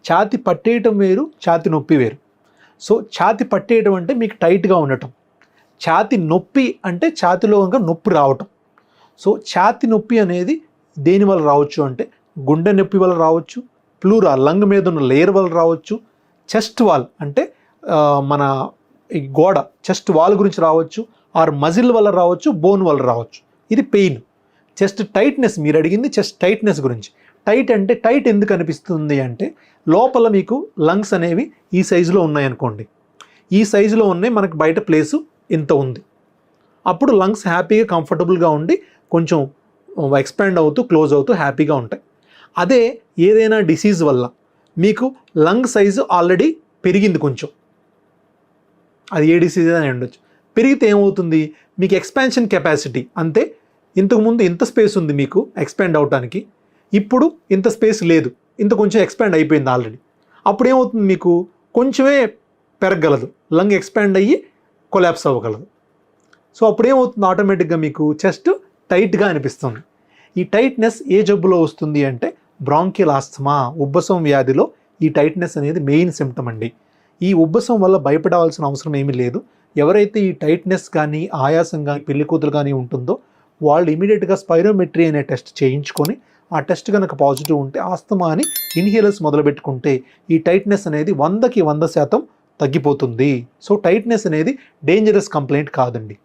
ఛాతి పట్టేయటం వేరు, ఛాతి నొప్పి వేరు. సో ఛాతి పట్టేయటం అంటే మీకు టైట్గా ఉండటం, ఛాతి నొప్పి అంటే ఛాతిలో ఇంకా నొప్పి రావటం. సో ఛాతి నొప్పి అనేది దేని వల్ల రావచ్చు అంటే గుండె నొప్పి వల్ల రావచ్చు, ప్లూరా లంగ్ మీద ఉన్న లేయర్ వల్ల రావచ్చు, చెస్ట్ వాల్ అంటే మన ఈ గోడ చెస్ట్ వాల్ గురించి రావచ్చు, ఆర్ మజిల్ వల్ల రావచ్చు, బోన్ వల్ల రావచ్చు. ఇది పెయిన్. చెస్ట్ టైట్నెస్, మీరు అడిగింది చెస్ట్ టైట్నెస్ గురించి. టైట్ అంటే టైట్ ఎందుకు అనిపిస్తుంది అంటే లోపల మీకు లంగ్స్ అనేవి ఈ సైజులో ఉన్నాయనుకోండి, ఈ సైజులో ఉన్నాయి, మనకు బయట ప్లేసు ఇంత ఉంది. అప్పుడు లంగ్స్ హ్యాపీగా కంఫర్టబుల్గా ఉండి కొంచెం ఎక్స్పాండ్ అవుతూ క్లోజ్ అవుతూ హ్యాపీగా ఉంటాయి. అదే ఏదైనా డిసీజ్ వల్ల మీకు లంగ్ సైజు ఆల్రెడీ పెరిగింది కొంచెం, అది ఏ డిసీజ్ అని ఉండొచ్చు, పెరిగితే ఏమవుతుంది, మీకు ఎక్స్పాన్షన్ కెపాసిటీ అంతే. ఇంతకుముందు ఇంత స్పేస్ ఉంది మీకు ఎక్స్పాండ్ అవడానికి, ఇప్పుడు ఇంత స్పేస్ లేదు, ఇంత కొంచెం ఎక్స్పాండ్ అయిపోయింది ఆల్రెడీ. అప్పుడు ఏమవుతుంది, మీకు కొంచెమే పెరగగలదు, లంగ్ ఎక్స్పాండ్ అయ్యి కొలాప్స్ అవ్వగలదు. సో అప్పుడు ఏమవుతుంది, ఆటోమేటిక్గా మీకు చెస్ట్ టైట్గా అనిపిస్తుంది. ఈ టైట్నెస్ ఏ జబ్బులో వస్తుంది అంటే బ్రాంకియల్ ఆస్తమా, ఉబ్బసం వ్యాధిలో ఈ టైట్నెస్ అనేది మెయిన్ సిమ్టమ్ అండి. ఈ ఉబ్బసం వల్ల భయపడాల్సిన అవసరం ఏమీ లేదు. ఎవరైతే ఈ టైట్నెస్ కానీ ఆయాసం కానీ పెళ్లి కూతురు కానీ ఉంటుందో వాళ్ళు ఇమీడియట్గా స్పైరోమెట్రీ అనే టెస్ట్ చేయించుకొని ఆ టెస్ట్ కనుక పాజిటివ్ ఉంటే ఆస్తమా అని ఇన్హేలర్స్ మొదలుపెట్టుకుంటే ఈ టైట్నెస్ అనేది 100% తగ్గిపోతుంది. సో టైట్నెస్ అనేది డేంజరస్ కంప్లైంట్ కాదండి.